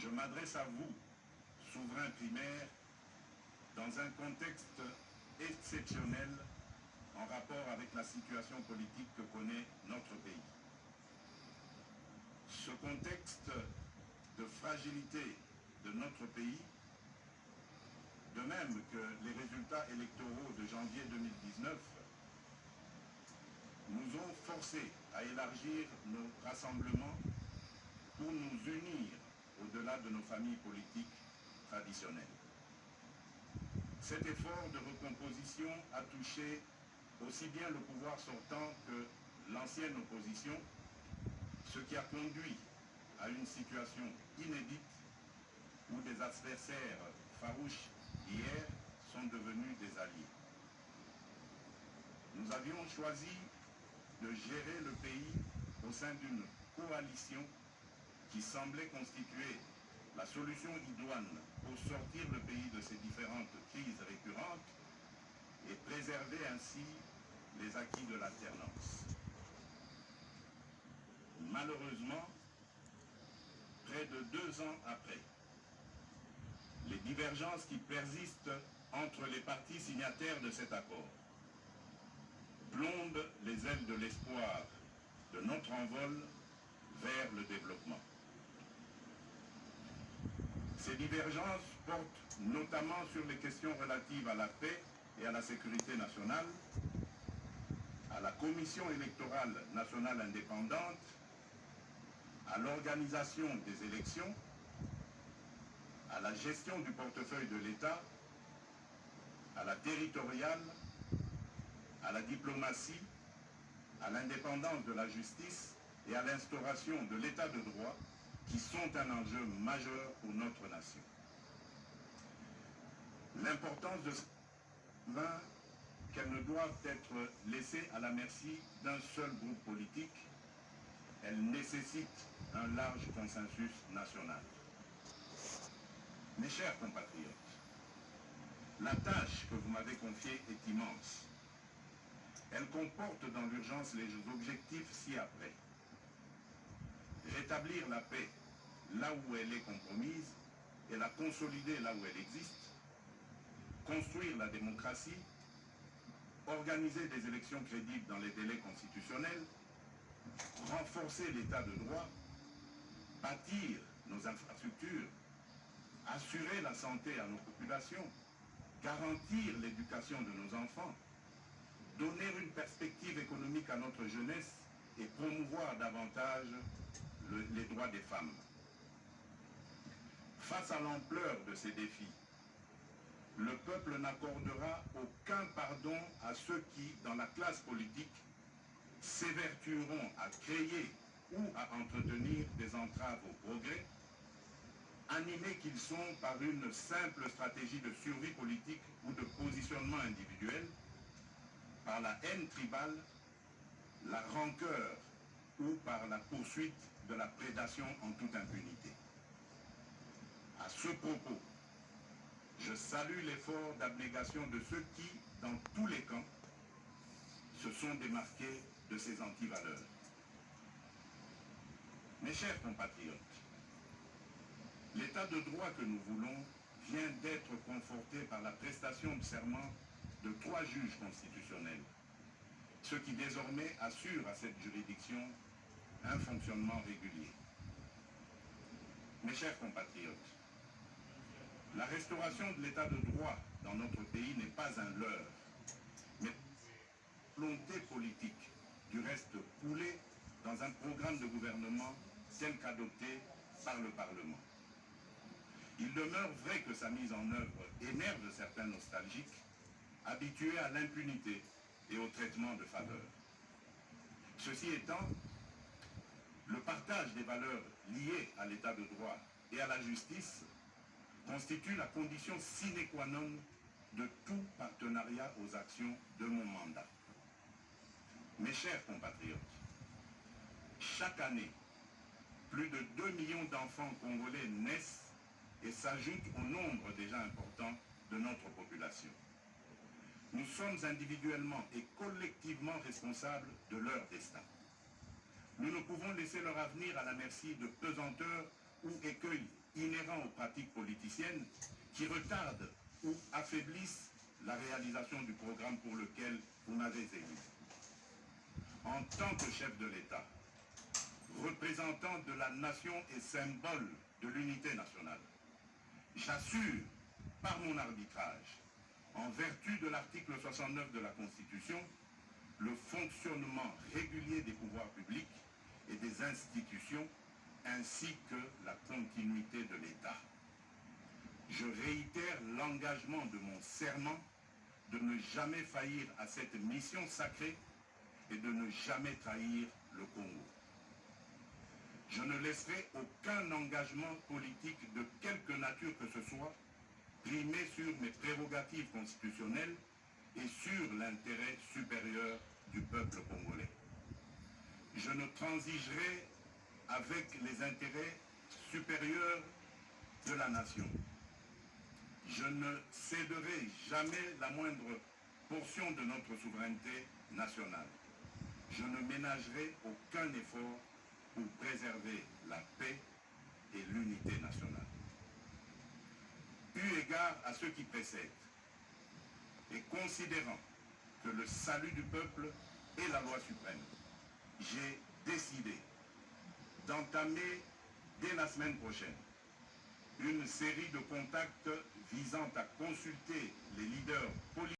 je m'adresse à vous, souverains primaires, dans un contexte exceptionnel en rapport avec la situation politique que connaît notre pays. Ce contexte de fragilité de notre pays, de même que les résultats électoraux de janvier 2019, nous ont forcés à élargir nos rassemblements pour nous unir au-delà de nos familles politiques traditionnelles. Cet effort de recomposition a touché aussi bien le pouvoir sortant que l'ancienne opposition, ce qui a conduit à une situation inédite où des adversaires farouches d'hier sont devenus des alliés. Nous avions choisi de gérer le pays au sein d'une coalition qui semblait constituer la solution idoine pour sortir le pays de ces différentes crises récurrentes et préserver ainsi les acquis de l'alternance. Malheureusement, près de 2 ans après, les divergences qui persistent entre les parties signataires de cet accord plombent les ailes de l'espoir de notre envol vers le développement. Ces divergences portent notamment sur les questions relatives à la paix et à la sécurité nationale, à la Commission électorale nationale indépendante, à l'organisation des élections, à la gestion du portefeuille de l'État, à la territoriale, à la diplomatie, à l'indépendance de la justice et à l'instauration de l'état de droit qui sont un enjeu majeur pour notre nation. L'importance de ce vin qu'elles ne doivent être laissées à la merci d'un seul groupe politique, elles nécessitent un large consensus national. Mes chers compatriotes, la tâche que vous m'avez confiée est immense. Elle comporte dans l'urgence les objectifs ci-après. Rétablir la paix là où elle est compromise et la consolider là où elle existe. Construire la démocratie. Organiser des élections crédibles dans les délais constitutionnels. Renforcer l'état de droit. Bâtir nos infrastructures. Assurer la santé à nos populations. Garantir l'éducation de nos enfants. Donner une perspective économique à notre jeunesse et promouvoir davantage les droits des femmes. Face à l'ampleur de ces défis, le peuple n'accordera aucun pardon à ceux qui, dans la classe politique, s'évertueront à créer ou à entretenir des entraves au progrès, animés qu'ils sont par une simple stratégie de survie politique ou de positionnement individuel, par la haine tribale, la rancœur ou par la poursuite de la prédation en toute impunité. À ce propos, je salue l'effort d'abnégation de ceux qui, dans tous les camps, se sont démarqués de ces antivaleurs. Mes chers compatriotes, l'état de droit que nous voulons vient d'être conforté par la prestation de serment de 3 juges constitutionnels, ce qui désormais assure à cette juridiction un fonctionnement régulier. Mes chers compatriotes, la restauration de l'état de droit dans notre pays n'est pas un leurre, mais une volonté politique, du reste coulée dans un programme de gouvernement tel qu'adopté par le Parlement. Il demeure vrai que sa mise en œuvre énerve certains nostalgiques, habitués à l'impunité et au traitement de faveur. Ceci étant, le partage des valeurs liées à l'état de droit et à la justice constitue la condition sine qua non de tout partenariat aux actions de mon mandat. Mes chers compatriotes, chaque année, plus de 2 millions d'enfants congolais naissent et s'ajoutent au nombre déjà important de notre population. Nous sommes individuellement et collectivement responsables de leur destin. Nous ne pouvons laisser leur avenir à la merci de pesanteurs ou écueils inhérents aux pratiques politiciennes qui retardent ou affaiblissent la réalisation du programme pour lequel vous m'avez élu. En tant que chef de l'État, représentant de la nation et symbole de l'unité nationale, j'assure par mon arbitrage, en vertu de l'article 69 de la Constitution, le fonctionnement régulier des pouvoirs publics et des institutions, ainsi que la continuité de l'État. Je réitère l'engagement de mon serment de ne jamais faillir à cette mission sacrée et de ne jamais trahir le Congo. Je ne laisserai aucun engagement politique de quelque nature que ce soit primer sur mes prérogatives constitutionnelles et sur l'intérêt supérieur du peuple congolais. Je ne transigerai avec les intérêts supérieurs de la nation. Je ne céderai jamais la moindre portion de notre souveraineté nationale. Je ne ménagerai aucun effort pour préserver la paix et l'unité nationale. Eu égard à ce qui précède, et considérant que le salut du peuple est la loi suprême, j'ai décidé d'entamer dès la semaine prochaine une série de contacts visant à consulter les leaders politiques